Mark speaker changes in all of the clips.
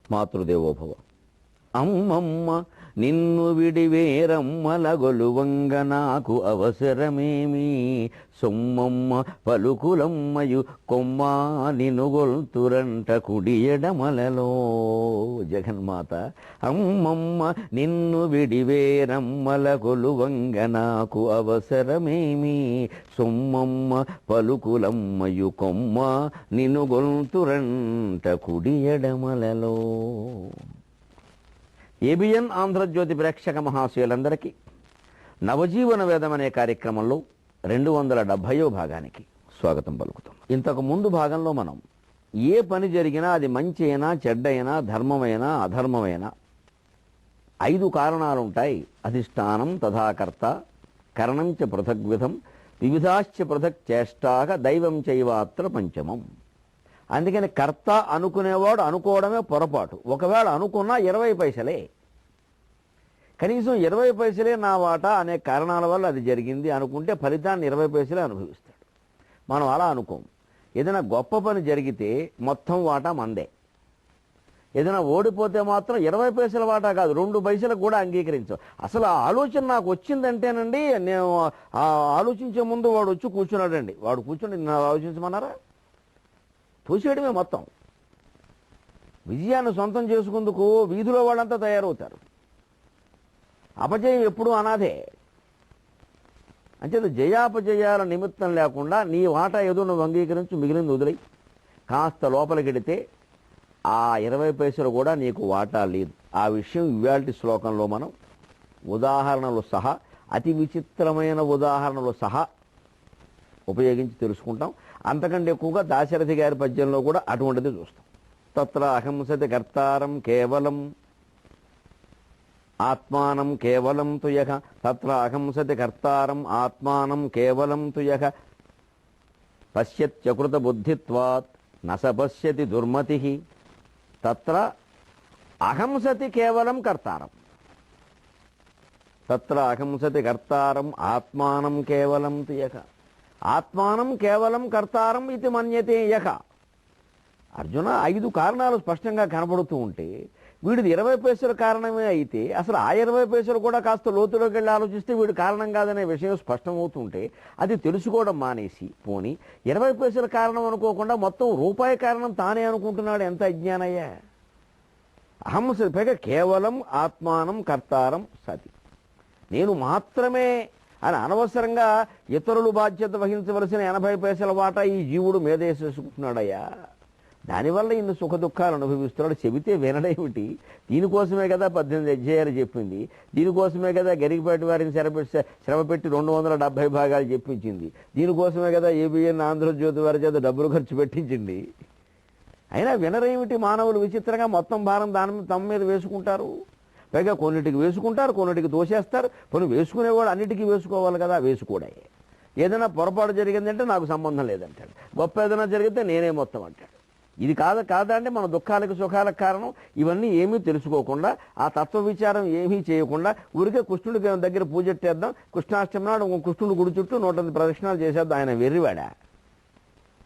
Speaker 1: మాతృదేవోభవ. అమ్మమ్మ నిన్ను విడివేరమ్మల గొలువంగ నాకు అవసరమేమి, సొమ్మమ్మ పలుకులమ్మయు కొమ్మా నిన్ను గొల్తురంట కుడి ఎడమలలో. జగన్మాత అమ్మమ్మ నిన్ను విడివేరమ్మల గొలువంగ నాకు అవసరమేమి, సొమ్మమ్మ పలుకులమ్మయు కొమ్మా నిన్ను గొల్తురంట కుడి ఎడమలలో. ఏబిఎన్ ఆంధ్రజ్యోతి ప్రేక్షక మహాశయులందరికీ నవజీవన వేదం అనే కార్యక్రమంలో 270వ భాగానికి స్వాగతం పలుకుతాం. ఇంతకు ముందు భాగంలో మనం ఏ పని జరిగినా అది మంచి అయినా చెడ్డైనా ధర్మమైనా అధర్మమైనా 5 కారణాలు ఉంటాయి. అధిష్టానం తథాకర్త కరణంచ పృథగ్విధం వివిధాశ్చ పృథక్ చేష్టాక దైవం చైవాత్ర పంచమం. అందుకని కర్త అనుకునేవాడు అనుకోవడమే పొరపాటు. ఒకవేళ అనుకున్నా 20 పైసలే, కనీసం 20 పైసలే నా వాటా అనే కారణాల వల్ల అది జరిగింది అనుకుంటే ఫలితాన్ని 20 పైసలే అనుభవిస్తాడు. మనం అలా అనుకోం. ఏదైనా గొప్ప పని జరిగితే మొత్తం వాటా మందే. ఏదైనా ఓడిపోతే మాత్రం 20 పైసల వాటా కాదు, 2 పైసలకు కూడా అంగీకరించవు. అసలు ఆ ఆలోచన నాకు వచ్చిందంటేనండి, నేను ఆలోచించే ముందు వాడు వచ్చి కూర్చున్నాడండి, వాడు కూర్చుని నేను ఆలోచించమన్నారా, తోసేయడమే మొత్తం. విజయాన్ని సొంతం చేసుకుందుకు వీధిలో వాళ్ళంతా తయారవుతారు. అపజయం ఎప్పుడూ అనాథే. అంచేత జయాపజయాల నిమిత్తం లేకుండా నీ వాటా ఏదో నువ్వు అంగీకరించి మిగిలింది వదిలి కాస్త లోపలికెడితే ఆ 20 పైసలు కూడా నీకు వాటా లేదు. ఆ విషయం ఇవాల్టి శ్లోకంలో మనం ఉదాహరణలు సహా, అతి విచిత్రమైన ఉదాహరణలు సహా ఉపయోగించి తెలుసుకుంటాం. అంతకంటే ఎక్కువగా దాశరథి గారి పద్యంలో కూడా అటువంటిది చూస్తాం. తత్ర అహంసతి కర్తారం కేవలం ఆత్మానం కేవలం తుయః, తత్ర అహంసతి కర్తారం ఆత్మానం కేవలం తుయః, పశ్యత్యకృత బుద్ధిత్వాత్ నస పశ్యతి దుర్మతిః. తత్ర అహంసతి కేవలం కర్తారం, తత్ర అహంసతి కర్తారం ఆత్మానం కేవలం తుయః, ఆత్మానం కేవలం కర్తారం ఇది మన్యతే యః. అర్జున 5 కారణాలు స్పష్టంగా కనబడుతూ ఉంటే వీడిది 20 పైసల కారణమే అయితే అసలు ఆ 20 పైసలు కూడా కాస్త లోతులోకి వెళ్ళి ఆలోచిస్తే వీడు కారణం కాదనే విషయం స్పష్టమవుతుంటే అది తెలుసుకోవడం మానేసి పోని 20 పైసల కారణం అనుకోకుండా మొత్తం రూపాయి కారణం తానే అనుకుంటున్నాడు. ఎంత అజ్ఞానయ్యా. అహంసతి పైగా కేవలం ఆత్మానం కర్తారం సతి, నేను మాత్రమే అని అనవసరంగా ఇతరులు బాధ్యత వహించవలసిన 80 పైసల వాటా ఈ జీవుడు మీదేసేసుకుంటున్నాడయ్యా. దానివల్ల ఇన్ని సుఖ దుఃఖాలు అనుభవిస్తున్నాడు. చెబితే వినడేమిటి? దీనికోసమే కదా 18 అధ్యాయాలు చెప్పింది, దీనికోసమే కదా గరికపాటి వారిని శ్రమపెట్టి 270 భాగాలు చెప్పించింది, దీనికోసమే కదా ఏబిఎన్ ఆంధ్రజ్యోతి వారి చేత డబ్బులు ఖర్చు పెట్టించింది. అయినా వినరేమిటి? మానవులు విచిత్రంగా మొత్తం భారం తమ మీద వేసుకుంటారు. పైగా కొన్నిటికి వేసుకుంటారు, కొన్నిటికి దోసేస్తారు. కొన్ని వేసుకునేవాడు అన్నిటికీ వేసుకోవాలి కదా, వేసుకోడే. ఏదైనా పొరపాటు జరిగిందంటే నాకు సంబంధం లేదంటాడు, గొప్ప ఏదైనా జరిగితే నేనే మొత్తం అంటాడు. ఇది కాదా అంటే మన దుఃఖాలకు సుఖాలకు కారణం ఇవన్నీ ఏమీ తెలుసుకోకుండా, ఆ తత్వ విచారం ఏమీ చేయకుండా ఊరికే కృష్ణుడికి దగ్గర పూజెట్టేద్దాం, కృష్ణాష్టమి నాడు కృష్ణుడు గుడి చుట్టూ 108 ప్రదక్షిణాలు చేసేద్దాం. ఆయన వెర్రివాడా?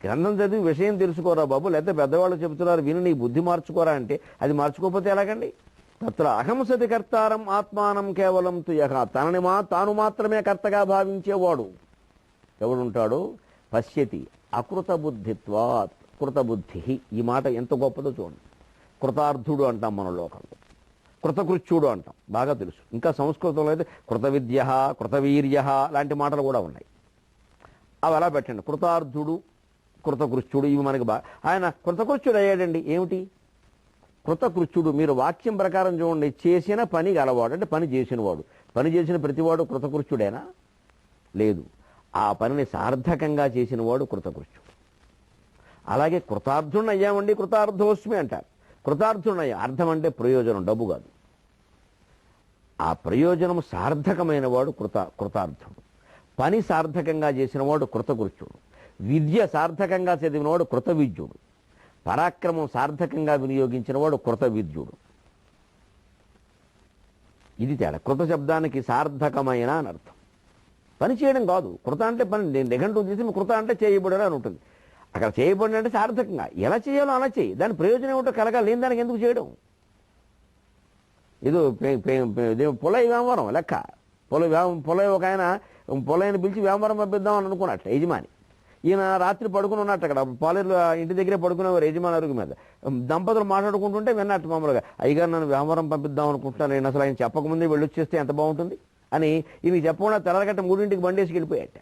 Speaker 1: గ్రంథం చదివి విషయం తెలుసుకోరా బాబు, లేకపోతే పెద్దవాళ్ళు చెబుతున్నారు విని నీ బుద్ధి మార్చుకోరా అంటే అది మార్చుకోకపోతే ఎలాగండి? తత్ర అహంసతి కర్తారం ఆత్మానం కేవలం తుయః, తాను మాత్రమే కర్తగా భావించేవాడు ఎవడుంటాడో పశ్యతి అకృత బుద్ధిత్వాత్ కృతబుద్ధి. ఈ మాట ఎంత గొప్పదో చూడండి. కృతార్థుడు అంటాం మన లోకంలో, కృతకృత్యుడు అంటాం, బాగా తెలుసు. ఇంకా సంస్కృతంలో అయితే కృత విద్య, కృతవీర్య లాంటి మాటలు కూడా ఉన్నాయి. అవి అలా పెట్టండి. కృతార్థుడు, కృతకృత్యుడు ఇవి మనకి ఆయన కృతకృత్యుడు అయ్యాడండి. ఏమిటి కృతకృత్యుడు? మీరు వాక్యం ప్రకారం చూడండి, చేసిన పని గలవాడు అంటే పని చేసినవాడు. పని చేసిన ప్రతివాడు కృతకృత్యుడేనా? లేదు, ఆ పనిని సార్థకంగా చేసినవాడు కృతకృత్యుడు. అలాగే కృతార్థుడిని అయ్యామండి, కృతార్థోస్మి అంటారు. కృతార్థుడినయ్యా, అర్థం అంటే ప్రయోజనం, డబ్బు కాదు. ఆ ప్రయోజనం సార్థకమైన వాడు కృతార్థుడు. పని సార్థకంగా చేసినవాడు కృతకృత్యుడు. విద్య సార్థకంగా చదివినవాడు కృత విద్యుడు. పరాక్రమం సార్థకంగా వినియోగించినవాడు కృత విద్యుడు. ఇది తేడా. కృత శబ్దానికి సార్థకమైన అని అర్థం, పని చేయడం కాదు. కృత అంటే పని, నిఘంటువు తీసి కృత అంటే చేయబడడం అని ఉంటుంది. అక్కడ చేయబడిన అంటే సార్థకంగా ఎలా చేయాలో అలా చేయి, దాని ప్రయోజనం ఏమిటో కలగాలి, లేని దానికి ఎందుకు చేయడం? ఏదో పొలై వ్యాపారం లెక్క పొలై ఒక ఆయన పొలైన పిలిచి వ్యాపారం పంపిద్దామని అనుకున్నట్టు యజమాని. ఈయన రాత్రి పడుకుని ఉన్నట్టు అక్కడ పాలేరులో ఇంటి దగ్గరే పడుకునేవారు యజమాని అరుగు మీద. దంపతులు మాట్లాడుకుంటుంటే విన్నట్టు మామూలుగా, అయ్యగారు నన్ను వ్యాపారం పంపిద్దాం అనుకుంటున్నాను, నేను అసలు ఆయన చెప్పకముందే వెళ్ళొచ్చేస్తే ఎంత బాగుంటుంది అని ఈయనకి చెప్పకుండా తెల్లగట్ట 3ంటికి బండేసి వెళ్ళిపోయాట.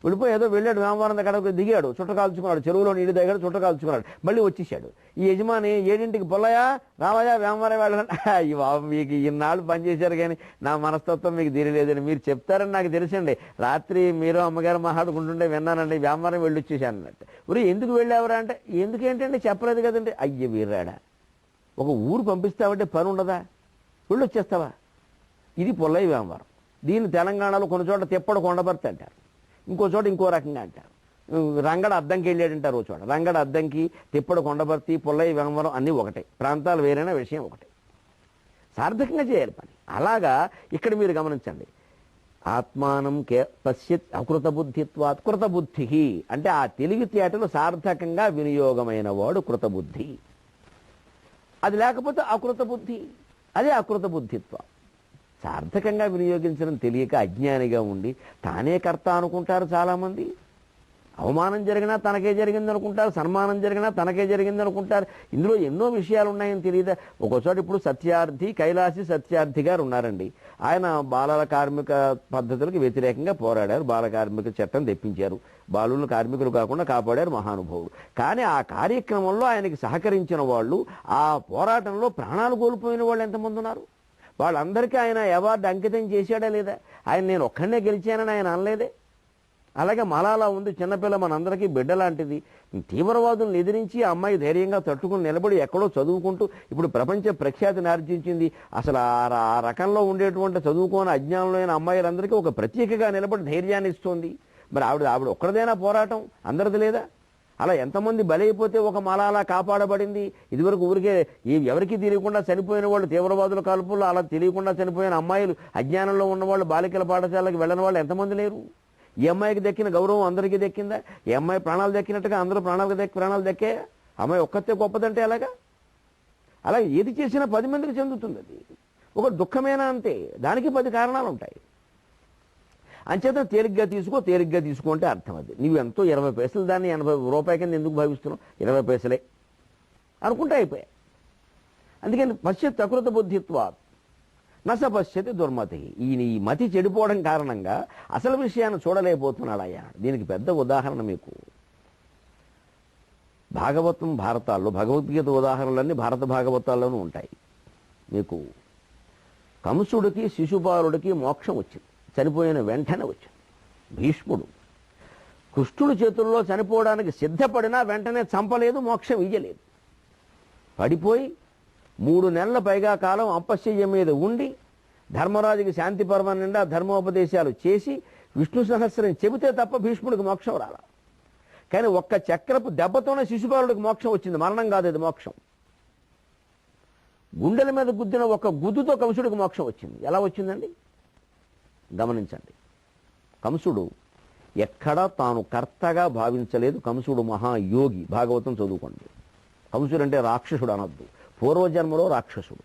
Speaker 1: వెళ్ళిపోయి ఏదో వెళ్ళాడు, వ్యాపారం దగ్గర దిగాడు, చుట్ట కాల్చుకున్నాడు, చెరువులో నీళ్ళు దగ్గర చుట్ట కాల్చుకున్నాడు, మళ్ళీ వచ్చేసాడు. ఈ యజమాని 7ంటికి పొల్లయా రావయా వ్యాపారం వెళ్ళాలంటే, ఈ బాబు మీకు ఇన్నాళ్ళు పనిచేశారు కానీ నా మనస్తత్వం మీకు తీరలేదని మీరు చెప్తారని నాకు తెలుసండి, రాత్రి మీరు అమ్మగారు మాట్లాడుకుంటుంటే విన్నానండి, వ్యాపారం వెళ్ళొచ్చేసాను అన్నట్టు. ఊరి ఎందుకు వెళ్ళావరా అంటే, ఎందుకేంటండి చెప్పలేదు కదండి. అయ్య వీర్రాడా, ఒక ఊరు పంపిస్తావంటే పని ఉండదా, వెళ్ళొచ్చేస్తావా? ఇది పొల్లయ్య వ్యాపారం. దీన్ని తెలంగాణలో కొన్ని చోట్ల తిప్పడు కొండబర్తి అంటారు, ఇంకో చోట ఇంకో రకంగా అంటారు. రంగడ అద్దంకి వెళ్ళాడంటారు ఓ చోట. రంగడ అద్దంకి, తిప్పడు కొండబర్తి, పొల్లయ్య వ్యాపారం అన్నీ ఒకటే, ప్రాంతాలు వేరైన విషయం ఒకటే. సార్థకంగా చేయాలి పని. అలాగా ఇక్కడ మీరు గమనించండి, ఆత్మానం పశ్యత్ అకృత బుద్ధిత్వాత్ కృతబుద్ధి అంటే ఆ తెలివితేటలు సార్థకంగా వినియోగమైన వాడు కృతబుద్ధి. అది లేకపోతే అకృత బుద్ధి, అదే అకృత బుద్ధిత్వం. సార్థకంగా వినియోగించడం తెలియక అజ్ఞానిగా ఉండి తానే కర్త అనుకుంటారు చాలామంది. అవమానం జరిగినా తనకే జరిగింది అనుకుంటారు, సన్మానం జరిగినా తనకే జరిగింది అనుకుంటారు. ఇందులో ఎన్నో విషయాలు ఉన్నాయని తెలియదా. ఒక్కోచోట ఇప్పుడు సత్యార్థి, కైలాసి సత్యార్థి గారు ఉన్నారండి. ఆయన బాలల కార్మిక పద్ధతులకు వ్యతిరేకంగా పోరాడారు, బాల కార్మిక చట్టం తెప్పించారు, బాలులను కార్మికులు కాకుండా కాపాడారు మహానుభావుడు. కానీ ఆ కార్యక్రమంలో ఆయనకి సహకరించిన వాళ్ళు, ఆ పోరాటంలో ప్రాణాలు కోల్పోయిన వాళ్ళు ఎంతమంది ఉన్నారు? వాళ్ళందరికీ ఆయన అవార్డు అంకితం చేశాడా లేదా? ఆయన నేను ఒక్కడనే గెలిచానని ఆయన అనలేదే. అలాగే మలాలా ఉంది, చిన్నపిల్ల, మనందరికీ బిడ్డ లాంటిది. తీవ్రవాదులను ఎదిరించి ఆ అమ్మాయి ధైర్యంగా తట్టుకుని నిలబడి ఎక్కడో చదువుకుంటూ ఇప్పుడు ప్రపంచ ప్రఖ్యాతిని ఆర్జించింది. అసలు ఆ రకంలో ఉండేటువంటి చదువుకోని అజ్ఞానంలో అమ్మాయిలందరికీ ఒక ప్రత్యేకగా నిలబడి ధైర్యాన్ని ఇస్తుంది. మరి ఆవిడ ఒక్కడదైనా పోరాటం అందరిది లేదా? అలా ఎంతమంది బలైపోతే ఒక మలాలా కాపాడబడింది. ఇదివరకు ఊరికే ఎవరికి తెలియకుండా చనిపోయిన వాళ్ళు తీవ్రవాదుల కాల్పుల్లో అలా తెలియకుండా చనిపోయిన అమ్మాయిలు, అజ్ఞానంలో ఉన్నవాళ్ళు, బాలికల పాఠశాలకు వెళ్ళిన వాళ్ళు ఎంతమంది లేరు? ఈ అమ్మాయికి దక్కిన గౌరవం అందరికీ దక్కిందా? ఈ అమ్మాయి ప్రాణాలు దక్కినట్టుగా అందరూ ప్రాణాలు దక్కే అమ్మాయి ఒక్కతే గొప్పదంటే ఎలాగా? అలాగే ఏది చేసినా 10 మందికి చెందుతుంది. అది ఒక దుఃఖమేనా అంతే, దానికి 10 కారణాలు ఉంటాయి. అంచేత తేలిగ్గా తీసుకో అంటే అర్థం. అది నువ్వు ఎంతో 20 పైసలు దాన్ని 80 రూపాయల కింద ఎందుకు భావిస్తున్నావు? 20 పైసలే అనుకుంటే అయిపోయాయి. అందుకని పశ్యత్ అకృత బుద్ధిత్వాత్ నస పశ్యతి దుర్మతి. ఈయన ఈ మతి చెడిపోవడం కారణంగా అసలు విషయాన్ని చూడలేకపోతున్నాడు అయ్యా. దీనికి పెద్ద ఉదాహరణ మీకు భాగవతం, భారతాల్లో భగవద్గీత ఉదాహరణలన్నీ భారత భాగవతాల్లోనూ ఉంటాయి. మీకు కంసుడికి శిశుపాలుడికి మోక్షం వచ్చింది, చనిపోయిన వెంటనే వచ్చింది. భీష్ముడు కృష్ణుడి చేతుల్లో చనిపోవడానికి సిద్ధపడినా వెంటనే చంపలేదు, మోక్షం ఇయ్యలేదు. పడిపోయి 3 నెలల పైగా కాలం అపశ్చర్య మీద ఉండి ధర్మరాజుకి శాంతి పర్వం నిండా ధర్మోపదేశాలు చేసి విష్ణు సహస్రం చెబితే తప్ప భీష్ముడికి మోక్షం రాల. కానీ ఒక్క చక్రపు దెబ్బతోనే శిశుపాలుడికి మోక్షం వచ్చింది. మరణం కాదు, అది మోక్షం. గుండెల మీద గుద్దిన ఒక గుద్దుతో కంసుడికి మోక్షం వచ్చింది. ఎలా వచ్చిందండి గమనించండి. కంసుడు ఎక్కడా తాను కర్తగా భావించలేదు. కంసుడు మహాయోగి. భాగవతం చదువుకోండి. కంసుడు అంటే రాక్షసుడు అనొద్దు, పూర్వజన్మలో రాక్షసుడు.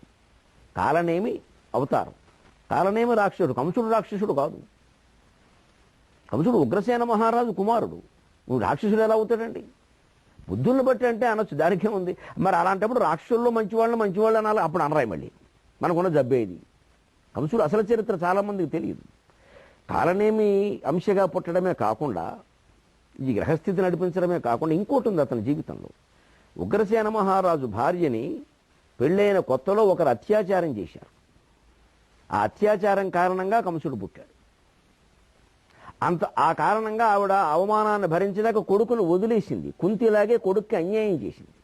Speaker 1: కాలనేమి అవతారం, కాలనేమి రాక్షసుడు. కంసుడు రాక్షసుడు కాదు. కంసుడు ఉగ్రసేన మహారాజు కుమారుడు. నువ్వు రాక్షసుడు ఎలా అవుతాడండి? బుద్ధులను బట్టి అంటే అనొచ్చు, దానికే ఉంది. మరి అలాంటప్పుడు రాక్షసుల్లో మంచివాళ్ళు అనాలి. అప్పుడు అనరాయి మళ్ళీ, మనకున్న జబ్బేది. కంసుడు అసలు చరిత్ర చాలామందికి తెలియదు. కాలనేమి అంశగా పుట్టడమే కాకుండా, ఈ గ్రహస్థితి నడిపించడమే కాకుండా ఇంకోటి ఉంది అతని జీవితంలో. ఉగ్రసేన మహారాజు భార్యని పెళ్ళైన కొత్తలో ఒకరు అత్యాచారం చేశారు. ఆ అత్యాచారం కారణంగా కంసుడు పుట్టాడు. ఆ కారణంగా ఆవిడ అవమానాన్ని భరించలేక కొడుకును వదిలేసింది. కుంతిలాగే కొడుక్కి అన్యాయం చేసింది.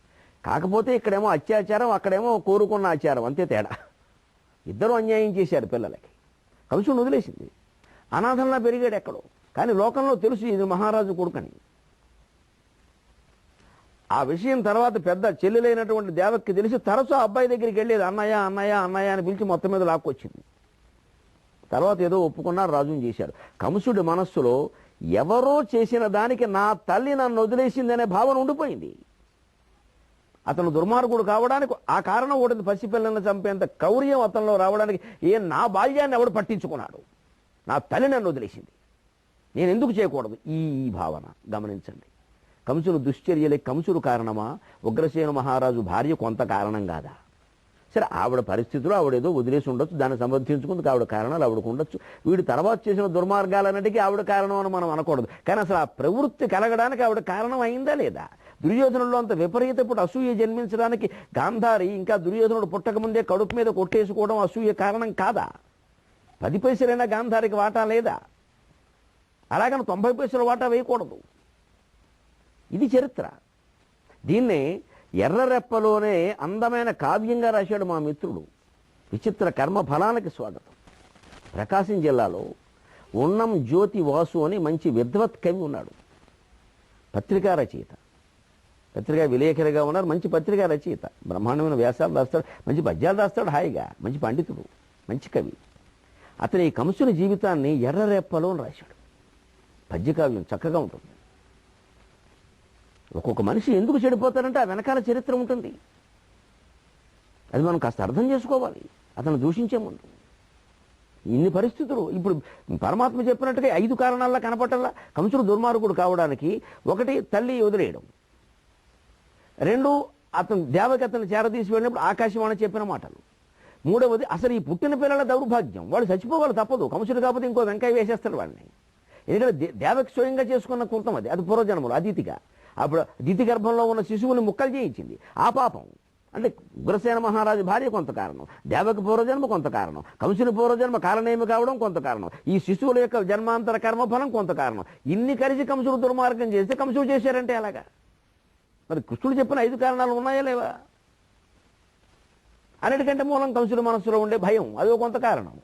Speaker 1: కాకపోతే ఇక్కడేమో అత్యాచారం, అక్కడేమో కోరుకున్న ఆచారం, అంతే తేడా. ఇద్దరు అన్యాయం చేశారు పిల్లలకి. కంసుడు వదిలేసింది. అనాథంలా పెరిగాడు ఎక్కడో. కానీ లోకంలో తెలుసు ఇది మహారాజు కొడుకని. ఆ విషయం తర్వాత పెద్ద చెల్లెలైనటువంటి దేవక్కి తెలిసి తరచూ అబ్బాయి దగ్గరికి వెళ్ళేది. అన్నయ్య అన్నయ్య అన్నయ్య అని పిలిచి మొత్తం మీద లాక్కొచ్చింది. తర్వాత ఏదో ఒప్పుకున్నారు, రాజుని చేశారు. కంసుడి మనస్సులో ఎవరో చేసిన దానికి నా తల్లి నన్ను వదిలేసిందనే భావన ఉండిపోయింది. అతను దుర్మార్గుడు కావడానికి ఆ కారణం ఒకటి, పసిపిల్లలను చంపేంత క్రౌర్యం అతనిలో రావడానికి నా బాల్యాన్ని ఎవడు పట్టించుకున్నాడు, నా తల్లి నన్ను వదిలేసింది, నేను ఎందుకు చేయకూడదు, ఈ భావన గమనించండి. కంసుడు దుశ్చర్యలే కంసుడు కారణమా, ఉగ్రసేన మహారాజు భార్య కొంత కారణం కాదా? సరే, ఆవిడ పరిస్థితులు ఆవిడేదో వదిలేసి ఉండొచ్చు, దాన్ని సమర్థించుకుందుకు ఆవిడ కారణాలు ఆవిడకు ఉండొచ్చు, వీడు తర్వాత చేసిన దుర్మార్గాలన్నిటికీ ఆవిడ కారణం అని మనం అనకూడదు. కానీ అసలు ఆ ప్రవృత్తి కలగడానికి ఆవిడ కారణం అయిందా లేదా? దుర్యోధనుల్లో అంత విపరీతప్పుడు అసూయ జన్మించడానికి గాంధారి ఇంకా దుర్యోధనుడు పుట్టకముందే కడుపు మీద కొట్టేసుకోవడం అసూయ కారణం కాదా? 10 పైసలైనా గాంధారికి వాటా లేదా? అలాగని 90 పైసల వాటా వేయకూడదు. ఇది చరిత్ర. దీన్నే ఎర్రరెప్పలోనే అందమైన కావ్యంగా రాశాడు మా మిత్రుడు. విచిత్ర కర్మ ఫలానికి స్వాగతం. ప్రకాశం జిల్లాలో ఉన్నం జ్యోతి వాసు అని మంచి విద్వత్ కవి ఉన్నాడు. పత్రికా రచయిత, పత్రికా విలేకరిగా ఉన్నారు. మంచి పత్రికా రచయిత, బ్రహ్మాండమైన వ్యాసాలు రాస్తాడు, మంచి పద్యాలు రాస్తాడు, హాయిగా మంచి పండితుడు, మంచి కవి. అతని ఈ కంసుని జీవితాన్ని ఎర్రరెప్పలో రాశాడు. పద్యకావ్యం చక్కగా ఉంటుంది. ఒక్కొక్క మనిషి ఎందుకు చెడిపోతారంటే ఆ వెనకాల చరిత్ర ఉంటుంది. అది మనం కాస్త అర్థం చేసుకోవాలి అతను దూషించే ముందు. ఇన్ని పరిస్థితులు ఇప్పుడు పరమాత్మ చెప్పినట్టుగా 5 కారణాల్లో కనపట్టల్లా. కంసుడు దుర్మార్గుడు కావడానికి 1 తల్లి వదిలేయడం, 2 దేవకి అతను చేరదీసి వెళ్ళినప్పుడు ఆకాశవాణి చెప్పిన మాటలు, 3వది అసలు ఈ పుట్టిన పిల్లల దౌర్భాగ్యం, వాళ్ళు చచ్చిపోవాలి తప్పదు. కంసుడు కాకపోతే ఇంకో వెంకయ్య వేసేస్తాడు వాళ్ళని. ఎందుకంటే దేవకి స్వయంగా చేసుకున్న కృతం అది పూర్వజన్మలు అదితిగా. అప్పుడు దితి గర్భంలో ఉన్న శిశువుని ముక్కలు చేయించింది. ఆ పాపం అంటే ఉగ్రసేన మహారాజు భార్య కొంత కారణం, దేవకి పూర్వజన్మ కొంత కారణం, కంసుని పూర్వజన్మ కారణేమి కావడం కొంత కారణం, ఈ శిశువుల యొక్క జన్మాంతర కర్మఫలం కొంత కారణం. ఇన్ని కలిసి కంసుడు దుర్మార్గం చేస్తే కంసుడు చేశారంటే అలాగా. మరి కృష్ణుడు చెప్పిన 5 కారణాలు ఉన్నాయా లేవా? అన్నిటికంటే మూలం కంసుడు మనస్సులో ఉండే భయం, అదో కొంత కారణం.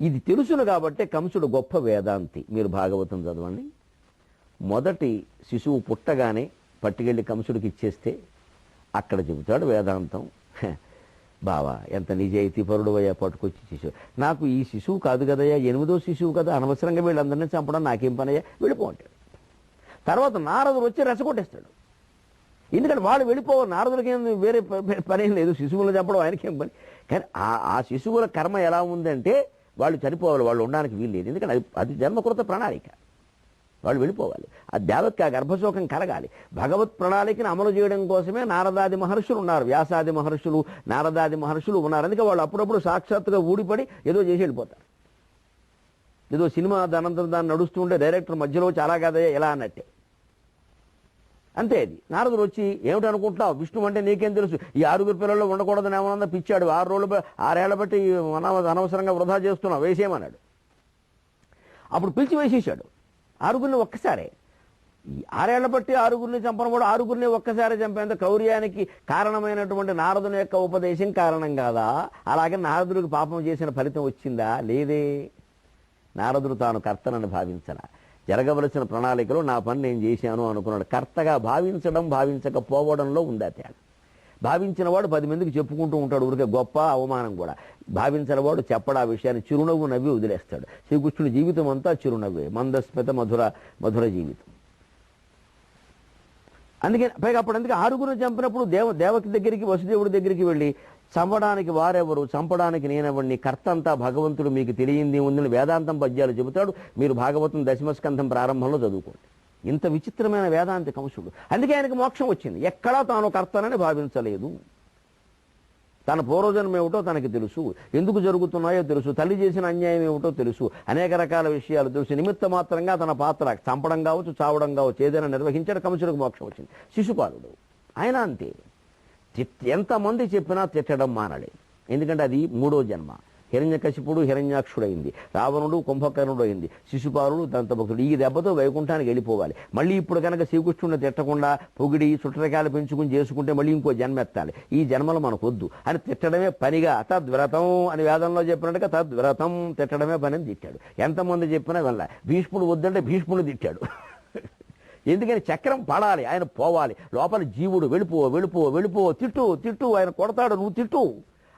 Speaker 1: ఇది తెలుసును కాబట్టి కంసుడు గొప్ప వేదాంతి. మీరు భాగవతం చదవండి. మొదటి శిశువు పుట్టగానే పట్టుకెళ్ళి కంసుడికి ఇచ్చేస్తే అక్కడ చెబుతాడు వేదాంతం. బావా ఎంత నిజాయితీ పరుడువయ్యా, పట్టుకొచ్చి శిశువు, నాకు ఈ శిశువు కాదు కదయ్యా, 8వ శిశువు కదా, అనవసరంగా వీళ్ళందరినీ చంపడం నాకేం పనయ్యా, వెళ్ళిపోంటాడు. తర్వాత నారదుడు వచ్చి రెచ్చగొట్టేస్తాడు. ఎందుకంటే వాళ్ళు వెళ్ళిపోవాలి, నారదుడికి ఏం వేరే పనేం లేదు, శిశువులు చంపడం ఆయనకేం పని. కానీ ఆ శిశువుల కర్మ ఎలా ఉందంటే వాళ్ళు చనిపోవాలి, వాళ్ళు ఉండడానికి వీలు లేదు. ఎందుకంటే అది జన్మకృత ప్రణాళిక, వాళ్ళు వెళ్ళిపోవాలి. ఆ దేవకి ఆ గర్భశోకం కలగాలి. భగవత్ ప్రణాళికను అమలు చేయడం కోసమే నారదాది మహర్షులు ఉన్నారు, వ్యాసాది మహర్షులు, నారదాది మహర్షులు ఉన్నారు. అందుకే వాళ్ళు అప్పుడప్పుడు సాక్షాత్తుగా ఊడిపడి ఏదో చేసి వెళ్ళిపోతారు. ఏదో సినిమా అనంతరం దాన్ని నడుస్తూ ఉంటే డైరెక్టర్ మధ్యలో చాలా కదయ్యా ఎలా అన్నట్టే. అంతే. అది నారదుడు వచ్చి ఏమిటి అనుకుంటున్నావు, విష్ణు అంటే నీకేం తెలుసు, ఈ 6 పిల్లల్లో ఉండకూడదని ఏమన్నా పిచ్చాడు, 6 ఏళ్ల బట్టి అనవసరంగా వృధా చేస్తున్నావు, వేసేయమన్నాడు. అప్పుడు పిలిచి వేసేసాడు 6 ఒక్కసారే. 6 ఏళ్ల బట్టి 6 చంపడం కూడా 6 ఒక్కసారి చంపేంత క్రౌర్యానికి కారణమైనటువంటి నారదుని యొక్క ఉపదేశం కారణం కాదా? అలాగే నారదుడికి పాపం చేసిన ఫలితం వచ్చిందా? లేదే. నారదుడు తాను కర్తనని భావించలా, జరగవలసిన ప్రణాళికలో నా పని నేను చేశాను అనుకున్నాడు. కర్తగా భావించడం భావించకపోవడంలో ఉందా తేడా. భావించిన వాడు 10 మందికి చెప్పుకుంటూ ఉంటాడు, ఊరికే గొప్ప అవమానం కూడా. భావించిన వాడు చెప్పడు ఆ విషయాన్ని, చిరునవ్వు నవ్వి వదిలేస్తాడు. శ్రీకృష్ణుడి జీవితం అంతా చిరునవ్వే, మందస్మిత మధుర జీవితం. అందుకే పైగా అందుకే 6 చంపినప్పుడు దేవకి దగ్గరికి, వసుదేవుడి దగ్గరికి వెళ్ళి చంపడానికి వారెవరు, చంపడానికి నేనెవడిని, కర్త అంతా భగవంతుడు, మీకు తెలియంది ఉందని వేదాంతం పద్యాలు చెబుతాడు. మీరు భాగవతం 10వ స్కంధం ప్రారంభంలో చదువుకోండి. ఇంత విచిత్రమైన వేదాంతి కంసుడు. అందుకే ఆయనకు మోక్షం వచ్చింది. ఎక్కడా తాను కర్తనని భావించలేదు. తన పూర్వజన్మ ఏమిటో తనకి తెలుసు, ఎందుకు జరుగుతున్నాయో తెలుసు, తల్లి చేసిన అన్యాయం ఏమిటో తెలుసు, అనేక రకాల విషయాలు తెలుసు. నిమిత్త మాత్రంగా తన పాత్ర చంపడం కావచ్చు, చావడం కావచ్చు, ఏదైనా నిర్వహించాడు. కంసుడికి మోక్షం వచ్చింది. శిశుపాలుడు ఆయన అంతే. ఎంతమంది చెప్పినా తిట్టడం మానలే. ఎందుకంటే అది 3వ జన్మ. హిరణ్యకశిపుడు హిరణ్యాక్షుడైంది, రావణుడు కుంభకర్ణుడు అయింది, శిశుపాలుడు దంతభక్తుడు. ఈ దెబ్బతో వైకుంఠానికి వెళ్ళిపోవాలి. మళ్ళీ ఇప్పుడు కనుక శ్రీకృష్ణుడిని తిట్టకుండా పొగిడి చుట్టరికాయలు పెంచుకుని చేసుకుంటే మళ్ళీ ఇంకో జన్మ ఎత్తాలి. ఈ జన్మలు మనకొద్దు అని తిట్టడమే పనిగా, తద్వ్రతం అని వేదంలో చెప్పినట్టుగా తద్వ్రతం, తిట్టడమే పని అని తిట్టాడు. ఎంతమంది చెప్పినా వెళ్ళ. భీష్ముడు వద్దంటే భీష్ముడిని తిట్టాడు. ఎందుకని చక్రం పడాలి, ఆయన పోవాలి. లోపల జీవుడు వెళ్ళిపో తిట్టు, ఆయన కొడతాడు, నువ్వు తిట్టు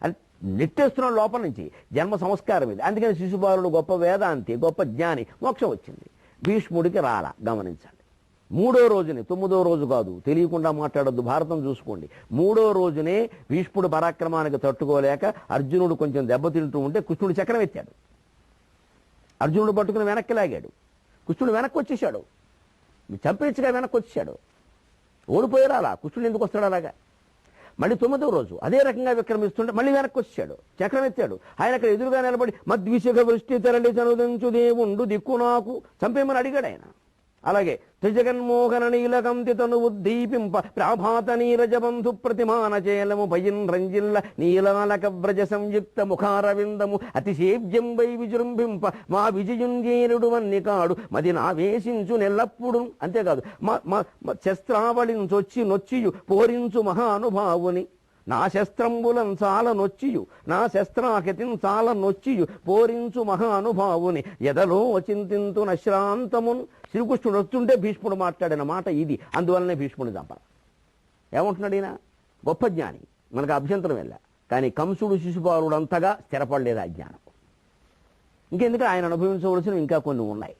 Speaker 1: అని నెట్టేస్తున్నాడు లోపల నుంచి. జన్మ సంస్కారం ఇది. అందుకని శిశుపాలుడు గొప్ప వేదాంతి, గొప్ప జ్ఞాని, మోక్షం వచ్చింది. భీష్ముడికి రాలా. గమనించండి. మూడో రోజునే, 9వ రోజు కాదు, తెలియకుండా మాట్లాడొద్దు, భారతం చూసుకోండి. మూడో రోజునే భీష్ముడు పరాక్రమానికి తట్టుకోలేక అర్జునుడు కొంచెం దెబ్బతింటూ ఉంటే కృష్ణుడు చక్రం ఎత్తాడు. అర్జునుడు పట్టుకుని వెనక్కి లాగాడు. కృష్ణుడు వెనక్కి వచ్చేసాడు. చంపేచ్చుగా వెనక్కి వచ్చేసాడు. ఓడిపోయారు. అలా కృష్ణుడు ఎందుకు వస్తాడు అలాగా? మళ్ళీ 9వ రోజు అదే రకంగా విక్రమిస్తుంటే మళ్ళీ వెనక్కి వచ్చాడు, చక్రం ఎత్తాడు. ఆయన అక్కడ ఎదురుగా నిలబడి మద్విషక వృష్టి తెరలి చనుదంచు దేవుండు దిక్కు నాకు చంపేమని అడిగాడు ఆయన. అలాగే త్రిజగన్మోహన నీలకంతి తను ఉద్దీపింప ప్రాభాత నీరజబంధు ప్రతిమాన చేలము భయిన్ రంజిల్ల నీలాలక వ్రజ సంయుక్త ముఖారవిందము అతిశేవ్యం వై విజృంభింప మా విజయుంజేరుడు వన్నికాడు మది నావేశించు నెల్లప్పుడు. అంతేకాదు శస్త్రావళించొచ్చి నొచ్చియు పోరించు మహానుభావుని నా శస్త్రంబులం చాలా నొచ్చియు నా శస్త్రాకతిం చాలా నొచ్చియు పోరించు మహానుభావుని ఎదలో చింతింతు నశ్రాంతమున్. శ్రీకృష్ణుడు వస్తుంటే భీష్ముడు మాట్లాడిన మాట ఇది. అందువల్లనే భీష్ముడిని చంపాలి. ఏమంటున్నాడు ఈయన? గొప్ప జ్ఞాని, మనకు అభ్యంతరం వెళ్ళా. కానీ కంసుడు శిశుపాలుడు అంతగా స్థిరపడలేదు ఆ జ్ఞానం. ఇంకెందుకు ఆయన అనుభవించవలసినవి ఇంకా కొన్ని ఉన్నాయి.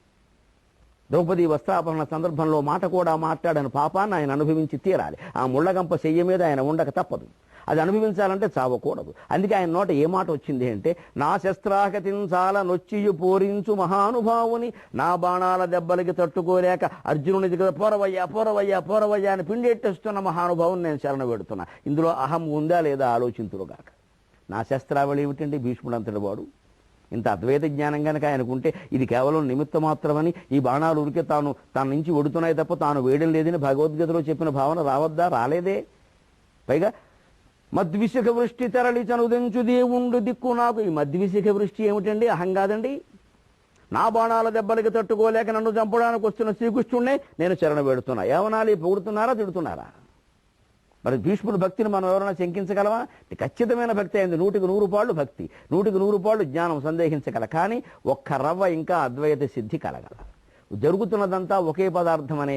Speaker 1: ద్రౌపది వస్త్రాపహరణ సందర్భంలో మాట కూడా మాట్లాడని పాపాన్ని ఆయన అనుభవించి తీరాలి. ఆ ముళ్ళగంప చెయ్య మీద ఆయన ఉండక తప్పదు. అది అనుభవించాలంటే చావకూడదు. అందుకే ఆయన నోట ఏ మాట వచ్చింది అంటే నా శస్త్రాకతించాల నొచ్చియు పోరించు మహానుభావుని. నా బాణాల దెబ్బలకి తట్టుకోలేక అర్జునుని దగ్గర పోరవయ్యా పోరవయ్యా పోరవయ్యా అని పిండెట్టేస్తున్న మహానుభావుని నేను శరణ పెడుతున్నా. ఇందులో అహం ఉందా లేదా ఆలోచింతురుగాక. నా శస్త్రావళి ఏమిటండి? భీష్ముడు అంతటి వాడు. ఇంత అద్వైత జ్ఞానం కనుక ఆయనకుంటే ఇది కేవలం నిమిత్త మాత్రమని, ఈ బాణాలు ఉరికే తన నుంచి ఒడుతున్నాయి తప్ప తాను వేయడం లేదని భగవద్గీతలో చెప్పిన భావన రావద్దా? రాలేదే. పైగా మద్విశిఖ వృష్టి తెరలి చనుదెంచు దేవుండు దిక్కు నాకు. ఈ మద్విశిఖ వృష్టి ఏమిటండి? అహం కాదండి. నా బాణాల దెబ్బలకి తట్టుకోలేక నన్ను చంపడానికి వస్తున్న శ్రీకృష్ణుడినే నేను శరణ పెడుతున్నా. ఏమనాలి? పొగుడుతున్నారా తిడుతున్నారా? మరి భీష్ముడు భక్తిని మనం ఎవరైనా శంకించగలవా? ఖచ్చితమైన భక్తి అయింది. 100కి 100 పాళ్ళు భక్తి, 100కి 100 పాళ్ళు జ్ఞానం సందేహించగల. కానీ ఒక్క రవ్వ ఇంకా అద్వైత సిద్ధి కలగల. జరుగుతున్నదంతా ఒకే పదార్థం అనే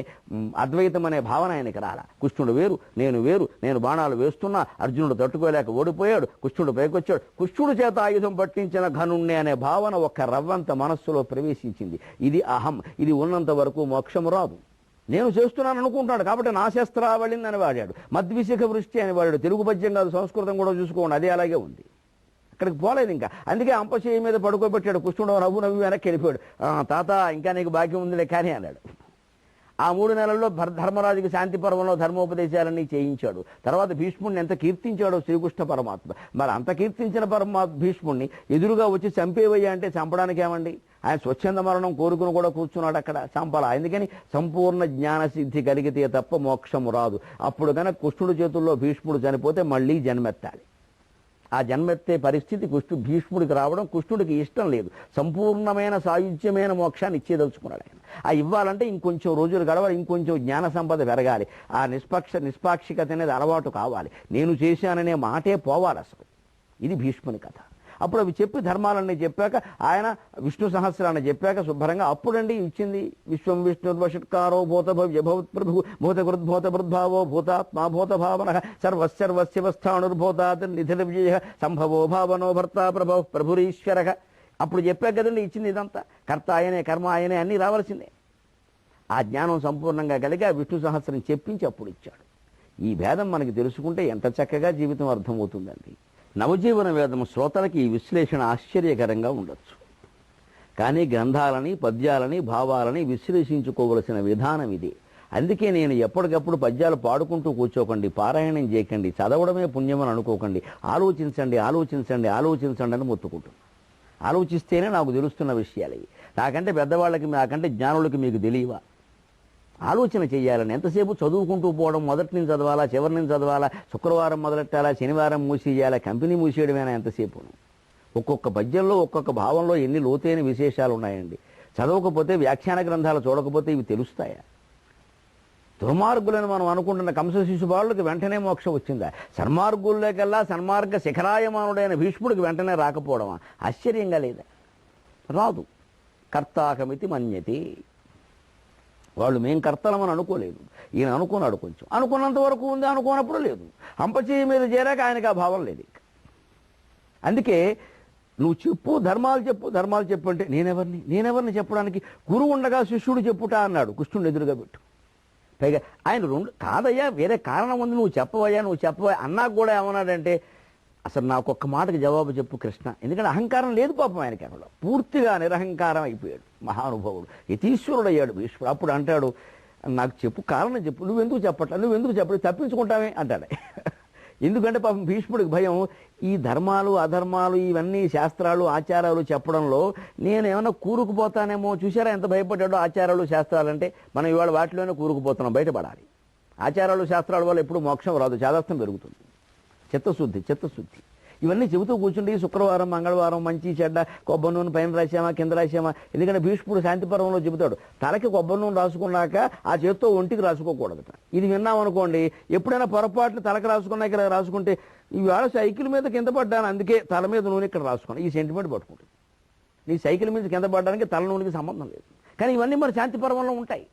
Speaker 1: అద్వైతం అనే భావన ఆయనకి రాల. కృష్ణుడు వేరు, నేను వేరు, నేను బాణాలు వేస్తున్నా, అర్జునుడు తట్టుకోలేక ఓడిపోయాడు, కృష్ణుడు పైకొచ్చాడు, కృష్ణుడు చేత ఆయుధం పట్టించిన ఘనుణ్ణి అనే భావన ఒక్క రవ్వంత మనస్సులో ప్రవేశించింది. ఇది అహం. ఇది ఉన్నంత వరకు మోక్షము రాదు. నేను చేస్తున్నాను అనుకుంటాడు కాబట్టి నా శస్త్రావళిని అని వాడాడు. మద్విశిఖ వృష్టి అని వాడాడు. తెలుగు పద్యం కాదు, సంస్కృతం కూడా చూసుకోండి, అదే అలాగే ఉంది. అక్కడికి పోలేదు ఇంకా. అందుకే అంపచేయి మీద పడుకోబెట్టాడు. కృష్ణుడు నవ్వు నవ్వు వెనక్కి వెళ్ళిపోయాడు. తాత ఇంకా నీకు భాగ్యం ఉందిలే కానీ అన్నాడు. ఆ 3 నెలల్లో ధర్మరాజుకి శాంతి పర్వంలో ధర్మోపదేశాలన్నీ చేయించాడు. తర్వాత భీష్ముడిని ఎంత కీర్తించాడో శ్రీకృష్ణ పరమాత్మ. మరి అంత కీర్తించిన భీష్ముడిని ఎదురుగా వచ్చి చంపేవయ్యా అంటే చంపడానికి ఏమండి? ఆయన స్వచ్ఛంద మరణం కోరుకుని కూడా కూర్చున్నాడు అక్కడ. చంపాల. అందుకని సంపూర్ణ జ్ఞానసిద్ధి కలిగితే తప్ప మోక్షము రాదు. అప్పుడు కనుక కృష్ణుడి చేతుల్లో భీష్ముడు చనిపోతే మళ్ళీ జన్మెత్తాలి. ఆ జన్మెత్తే పరిస్థితి భీష్ముడికి రావడం కృష్ణుడికి ఇష్టం లేదు. సంపూర్ణమైన సాయుధ్యమైన మోక్షాన్ని ఇచ్చేదలుచుకున్నాడు ఆయన. ఆ ఇవ్వాలంటే ఇంకొంచెం రోజులు గడవాలి, ఇంకొంచెం జ్ఞాన సంపద పెరగాలి, ఆ నిష్పాక్షికత అనేది అలవాటు కావాలి. నేను చేశాననే మాటే పోవాలి అసలు. ఇది భీష్ముని కథ. అప్పుడు అవి చెప్పి ధర్మాలన్నీ చెప్పాక ఆయన విష్ణు సహస్రాన్ని చెప్పాక శుభ్రంగా అప్పుడండి ఇచ్చింది. విశ్వం విష్ణుర్వషట్కారో భూత భవ్య భూతప్రభు భూతకృద్భూత బృద్భావో భూతాత్మా భూత భావన సర్వస్యర్వస్యవస్థానుర్భూతాత్ నిధిర విజయ సంభవో భావనో భర్త ప్రభో ప్రభురీశ్వర. అప్పుడు చెప్పాక కదండి ఇచ్చింది ఇదంతా. కర్త ఆయనే, కర్మ ఆయనే, అన్నీ రావాల్సిందే. ఆ జ్ఞానం సంపూర్ణంగా కలిగి ఆ విష్ణు సహస్రం చెప్పించి అప్పుడు ఇచ్చాడు. ఈ భేదం మనకి తెలుసుకుంటే ఎంత చక్కగా జీవితం అర్థమవుతుందండి. నవజీవన వేదం శ్రోతలకి ఈ విశ్లేషణ ఆశ్చర్యకరంగా ఉండొచ్చు. కానీ గ్రంథాలని, పద్యాలని, భావాలని విశ్లేషించుకోవలసిన విధానం ఇది. అందుకే నేను ఎప్పటికప్పుడు పద్యాలు పాడుకుంటూ కూర్చోకండి, పారాయణం చేయకండి, చదవడమే పుణ్యమని అనుకోకండి, ఆలోచించండి ఆలోచించండి ఆలోచించండి అని మొత్తుకుంటున్నాను. ఆలోచిస్తేనే నాకు తెలుస్తున్న విషయాలు ఇవి. నాకంటే పెద్దవాళ్ళకి, నాకంటే జ్ఞానులకి మీకు తెలియవా? ఆలోచన చేయాలని. ఎంతసేపు చదువుకుంటూ పోవడం, మొదటి నుంచి చదవాలా, చివరి నుంచి చదవాలా, శుక్రవారం మొదలెట్టాలా, శనివారం మూసేయాలా, కంపెనీ మూసేయడమేనా ఎంతసేపు? ఒక్కొక్క పద్యంలో ఒక్కొక్క భావంలో ఎన్ని లోతైన విశేషాలు ఉన్నాయండి. చదవకపోతే, వ్యాఖ్యాన గ్రంథాలు చూడకపోతే ఇవి తెలుస్తాయా? దుర్మార్గులను మనం అనుకుంటున్న కంస శిశుపాలుడికి వెంటనే మోక్షం వచ్చిందా? సన్మార్గుల్లోకెల్లా సన్మార్గ శిఖరాయమానుడైన భీష్ముడికి వెంటనే రాకపోవడమా? ఆశ్చర్యంగా లేదా? రాదు. కర్తాకమితి మన్యతే. వాళ్ళు మేం కర్తలమని అనుకోలేదు. ఈయన అనుకున్నాడు, కొంచెం అనుకున్నంత వరకు ఉంది, అనుకోనప్పుడు లేదు. అంపచేయి మీద చేరాక ఆయనకు ఆ భావం లేదు. అందుకే నువ్వు చెప్పు, ధర్మాలు చెప్పు అంటే నేనెవరిని చెప్పడానికి? గురువు ఉండగా శిష్యుడు చెప్పుట అన్నాడు. కృష్ణుడు ఎదురుగా పెట్టు. పైగా ఆయన రెండు కాదయ్యా వేరే కారణం ఉంది, నువ్వు చెప్పవయ్యా అన్నా కూడా ఏమన్నాడంటే, అసలు నాకు ఒక్క మాటకి జవాబు చెప్పు కృష్ణ, ఎందుకంటే అహంకారం లేదు పాపం ఆయనకి, అక్కడ పూర్తిగా నిరహంకారం అయిపోయాడు మహానుభావుడు, యతీశ్వరుడు అయ్యాడు భీష్ముడు. అప్పుడు అంటాడు, నాకు చెప్పు కారణం చెప్పు, నువ్వెందుకు చెప్పట్లేదు తప్పించుకుంటావే అంటాడు. ఎందుకంటే పాపం భీష్ముడికి భయం, ఈ ధర్మాలు అధర్మాలు ఇవన్నీ శాస్త్రాలు ఆచారాలు చెప్పడంలో నేను ఏమైనా కూరుకుపోతానేమో. చూసారా ఎంత భయపడ్డాడో ఆచారాలు శాస్త్రాలంటే. మనం ఇవాళ వాటిలోనే కూరుకుపోతున్నాం, బయటపడాలి. ఆచారాలు శాస్త్రాల వల్ల ఎప్పుడు మోక్షం రాదు, చాదస్తం పెరుగుతుంది. చిత్తశుద్ధి ఇవన్నీ చెబుతూ కూర్చుంటే శుక్రవారం మంగళవారం మంచి చెడ్డ కొబ్బరి నూనె పైన రాసామా కింద రాసామా. ఎందుకంటే భీష్ముడు శాంతి పర్వంలో చెబుతాడు, తలకి కొబ్బరి నూనె రాసుకున్నాక ఆ చేత్తో ఒంటికి రాసుకోకూడదట. ఇది విన్నామనుకోండి, ఎప్పుడైనా పొరపాట్లు తలకి రాసుకున్నాక ఇలా రాసుకుంటే, ఈవేళ సైకిల్ మీద కింద పడ్డాను అందుకే తల మీద నూనె ఇక్కడ రాసుకున్నాను, ఈ సెంటిమెంట్ పట్టుకుంటుంది. నీ సైకిల్ మీద కింద పడ్డానికి తల నూనెకి సంబంధం లేదు. కానీ ఇవన్నీ మన శాంతి పర్వంలో ఉంటాయి.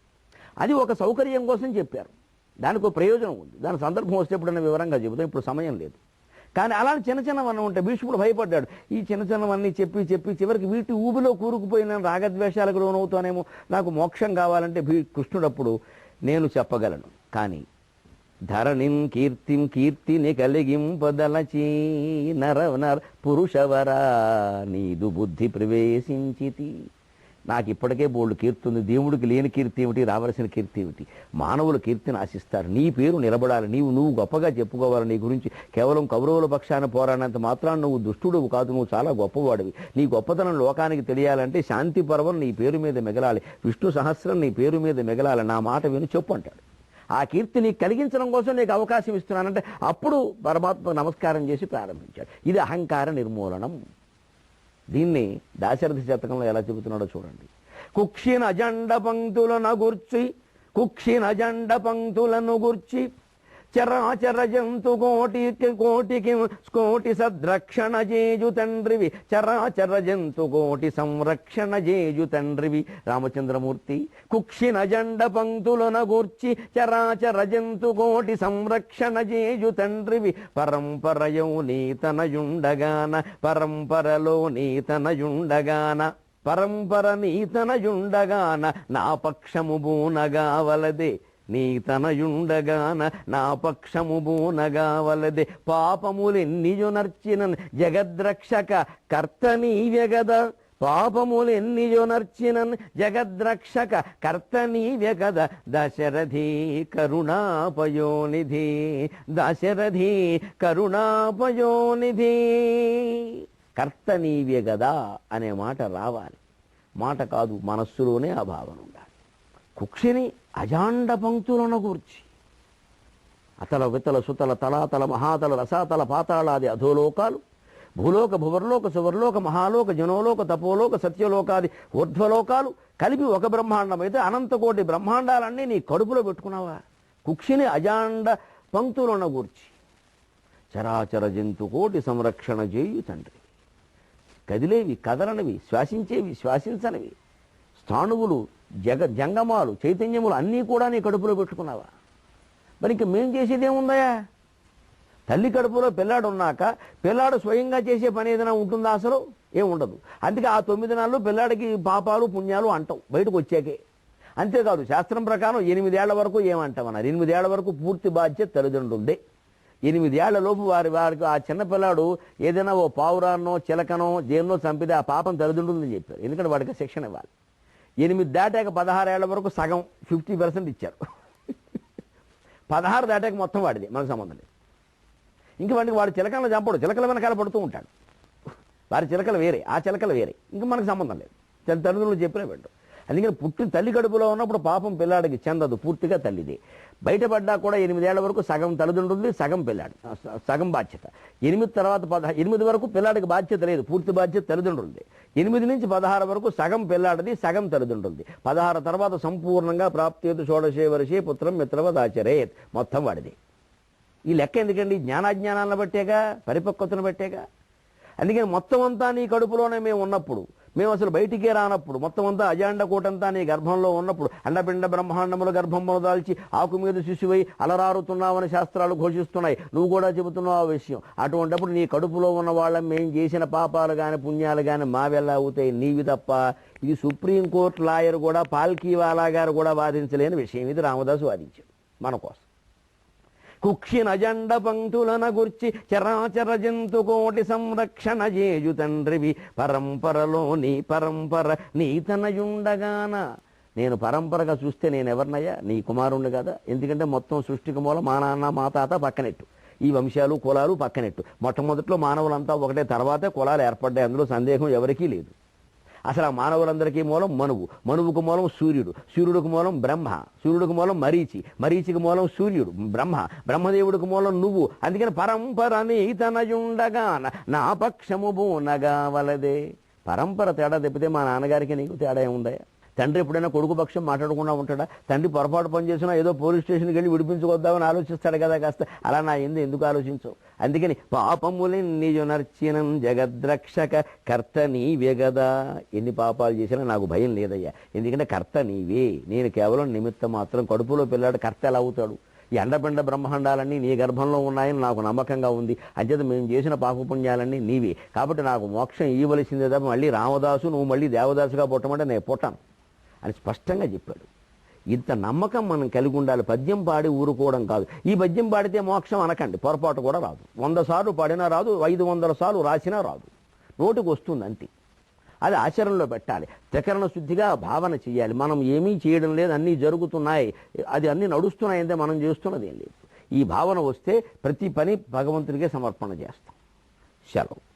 Speaker 1: అది ఒక సౌకర్యం కోసం చెప్పారు, దానికి ఒక ప్రయోజనం ఉంది. దాని సందర్భం వస్తే ఎప్పుడైనా వివరంగా చెబుతాం, ఇప్పుడు సమయం లేదు. కానీ అలాంటి చిన్నవన్నీ ఉంటాయి. భీష్ముడు భయపడ్డాడు, ఈ చిన్నవన్నీ చెప్పి చివరికి వీటి ఊబిలో కూరుకుపోయిన రాగద్వేషాలకు లోనవుతానేమో, నాకు మోక్షం కావాలంటే కృష్ణుడప్పుడు నేను చెప్పగలను, కానీ ధరణిం కీర్తిని కలిగింపదలచి నర పురుషవరా నీదు బుద్ధి ప్రవేశించితి. నాకు ఇప్పటికే బోల్డ్ కీర్తి ఉంది, దేవుడికి లేని కీర్తి ఏమిటి, రావలసిన కీర్తి ఏమిటి? మానవుల కీర్తిని ఆశిస్తారు, నీ పేరు నిలబడాలి, నువ్వు గొప్పగా చెప్పుకోవాలి, నీ గురించి కేవలం కౌరవుల పక్షాన పోరాడినంత మాత్రాన్ని నువ్వు దుష్టుడు కాదు, నువ్వు చాలా గొప్పవాడివి. నీ గొప్పతనం లోకానికి తెలియాలంటే శాంతి పర్వం నీ పేరు మీద మిగలాలి, విష్ణు సహస్రం నీ పేరు మీద మిగలాలి, నా మాట విని చెప్పు అంటాడు. ఆ కీర్తిని కలిగించడం కోసం నీకు అవకాశం ఇస్తున్నానంటే అప్పుడు పరమాత్మకు నమస్కారం చేసి ప్రారంభించాడు. ఇది అహంకార నిర్మూలనం. దీన్ని దాశరథి శతకంలో ఎలా చెబుతున్నాడో చూడండి. కుక్షిన జండ పంక్తులను గూర్చి చరాచర జంతు కోటి సద్రక్షణ జేజు తండ్రివి, చరాచర జంతు కోటి సంరక్షణ జేజు తండ్రివి రామచంద్రమూర్తి. కుక్షిన జండ పంక్తులను గూర్చి చరాచర జంతు కోటి సంరక్షణ జేజు తండ్రివి, పరంపరలో నీతనయుండగాన పరంపర నీతనయుండగాన నా పక్షము బూనగావలదే, నీతనయుండగాన నా పక్షము బూనగావలదే, పాపములెన్నిజునర్చిన జగద్రక్షక కర్త నీవే గద, పాపములెన్నిజునర్చిన జగద్రక్షక కర్త నీవే గద, దశరథి కరుణాపయోనిధి, కర్త నీవే గదా అనే మాట రావాలి. మాట కాదు, మనస్సులోనే ఆ భావన ఉండాలి. కుక్షిని అజాండ పంక్తులను గూర్చి అతల వితల సుతల తలాతల మహాతల రసాతల పాతాళాది అధోలోకాలు, భూలోక భువర్లోక సువర్లోక మహాలోక జనోలోక తపోలోక సత్యలోకాది ఊర్ధ్వలోకాలు కలిపి ఒక బ్రహ్మాండం అయితే అనంతకోటి బ్రహ్మాండాలన్నీ నీ కడుపులో పెట్టుకున్నావా? కుక్షిని అజాండ పంక్తులను గూర్చి చరాచర జంతు కోటి సంరక్షణ చేయు తండ్రి. కదిలేవి కదలనివి, శ్వాసించేవి శ్వాసించనివి, స్థాణువులు జంగమాలు చైతన్యములు అన్నీ కూడా నీ కడుపులో పెట్టుకున్నావా? మరి ఇంక మేం చేసేదేముందయా? తల్లి కడుపులో పిల్లాడు ఉన్నాక పిల్లాడు స్వయంగా చేసే పని ఏదైనా ఉంటుందా? అసలు ఏముండదు. అందుకే ఆ 9 నెలలు పిల్లాడికి పాపాలు పుణ్యాలు అంటావు బయటకు వచ్చాకే. అంతేకాదు శాస్త్రం ప్రకారం 8 ఏళ్ల వరకు ఏమంటామన్నారు, 8 ఏళ్ల వరకు పూర్తి బాధ్యత తల్లిదండ్రులదే. 8 ఏళ్లలోపు వారికి ఆ చిన్నపిల్లాడు ఏదైనా ఓ పావురాన్నో చిలకనో దేన్నో చంపితే ఆ పాపం తల్లిదండ్రులని చెప్పారు. ఎందుకంటే వాడికి శిక్షణ ఇవ్వాలి. 8 దాటాక 16 ఏళ్ల వరకు సగం 50% ఇచ్చారు. 16 దాటాక మొత్తం వాడిది, మనకు సంబంధం లేదు. ఇంక వాడు చిలకలను చంపడు, చిలకల వెనకాల పడుతూ ఉంటాడు. వారి చిలకలు వేరే, ఆ చిలకలు వేరే, ఇంక మనకు సంబంధం లేదు. తల్లిదండ్రులు చెప్పినా పెట్టు. అందుకని పుట్టి తల్లి కడుపులో ఉన్నప్పుడు పాపం పిల్లాడికి చెందదు, పూర్తిగా తల్లిది. బయటపడ్డా కూడా 8 ఏళ్ల వరకు సగం తల్లిదండ్రులది, సగం పిల్లాడు, సగం బాధ్యత. 8 తర్వాత 8 వరకు పిల్లాడికి బాధ్యత లేదు, పూర్తి బాధ్యత తల్లిదండ్రులది. 8 నుంచి 16 వరకు సగం పిల్లాడిది, సగం తల్లిదండ్రులది. 16 తర్వాత సంపూర్ణంగా ప్రాప్తేతు షోడశే వర్షే పుత్రం మిత్రవదాచరేత్, మొత్తం వాడిది. ఈ లెక్క ఎందుకండి? జ్ఞానాజ్ఞానాలను బట్టేగా, పరిపక్వతను బట్టేగా. అందుకని మొత్తం అంతా నీ కడుపులోనే మేము ఉన్నప్పుడు మేము అసలు బయటికే రానప్పుడు మొత్తం అంతా అజాండ కూటంతా నీ గర్భంలో ఉన్నప్పుడు అండపిండ బ్రహ్మాండముల గర్భంలో దాల్చి ఆకు మీద శిశువై అలరారుతున్నావని శాస్త్రాలు ఘోషిస్తున్నాయి. నువ్వు కూడా చెబుతున్నావు ఆ విషయం. అటువంటిప్పుడు నీ కడుపులో ఉన్న వాళ్ళం మేం చేసిన పాపాలు కానీ పుణ్యాలు కానీ మావెలా అవుతాయి? నీవి తప్ప. ఇది సుప్రీంకోర్టు లాయర్ కూడా పాల్కీవాలా గారు కూడా వాదించలేని విషయం. ఇది రామదాసు వాదించాడు మన కోసం. కుక్షిన జండ పంక్తులన గుర్చి చరాచర జంతు కోటి సంరక్షణ చేజు తండ్రివి పరంపరలో నీ పరంపర నీతనయుండగాన. నేను పరంపరగా చూస్తే నేను ఎవరినయ్యా? నీ కుమారుణ్ణి కదా. ఎందుకంటే మొత్తం సృష్టికి మూలం మా నాన్న మా తాత పక్కనెట్టు, ఈ వంశాలు కులాలు పక్కనెట్టు. మొట్టమొదట్లో మానవులంతా ఒకటే, తర్వాతే కులాలు ఏర్పడ్డాయి. అందులో సందేహం ఎవరికీ లేదు. అసలు ఆ మానవులందరికీ మూలం మనువు, మనువుకు మూలం సూర్యుడు, సూర్యుడికి మూలం బ్రహ్మ, సూర్యుడికి మూలం మరీచి, మరీచికి మూలం సూర్యుడు బ్రహ్మ, బ్రహ్మదేవుడికి మూలం నువ్వు. అందుకని పరంపర నీతనయుండగా నా పక్షము బూనగా వలదే. పరంపర తేడా తప్పితే మా నాన్నగారికి నీకు తేడా ఏముందా? తండ్రి ఎప్పుడైనా కొడుకు పక్షం మాట్లాడకుండా ఉంటాడా? తండ్రి పొరపాటు పని చేసినా ఏదో పోలీస్ స్టేషన్కి వెళ్ళి విడిపించుకొద్దామని ఆలోచిస్తాడు కదా కాస్త. అలా నా ఎందుకు ఆలోచించవు? అందుకని పాపములెన్ని నర్చినం జగద్రక్షక కర్త నీవే గదా. ఎన్ని పాపాలు చేసినా నాకు భయం లేదయ్యా, ఎందుకంటే కర్త నీవే. నేను కేవలం నిమిత్తం మాత్రం. కడుపులో పిల్లాడు కర్త ఎలా అవుతాడు? ఈ అండపిండ బ్రహ్మాండాలన్నీ నీ గర్భంలో ఉన్నాయని నాకు నమ్మకంగా ఉంది. అంచేత మేము చేసిన పాపపుణ్యాలన్నీ నీవే. కాబట్టి నాకు మోక్షం ఇవ్వవలసిందే తప్ప మళ్ళీ రామదాసు నువ్వు మళ్ళీ దేవదాసుగా పుట్టమంటే నేను పుట్టాను అని స్పష్టంగా చెప్పాడు. ఇంత నమ్మకం మనం కలిగి ఉండాలి. పద్యం పాడి ఊరుకోవడం కాదు. ఈ పద్యం పాడితే మోక్షం అనకండి, పొరపాటు కూడా రాదు. 100 సార్లు పాడినా రాదు, 500 సార్లు రాసినా రాదు. నోటికి వస్తుంది అంతే. అది ఆచరణలో పెట్టాలి. త్రికరణ శుద్ధిగా భావన చేయాలి. మనం ఏమీ చేయడం లేదు, అన్నీ జరుగుతున్నాయి, అది అన్నీ నడుస్తున్నాయంటే మనం చేస్తున్నది ఏం లేదు. ఈ భావన వస్తే ప్రతి పని భగవంతునికే సమర్పణ చేస్తాం. సెలవు.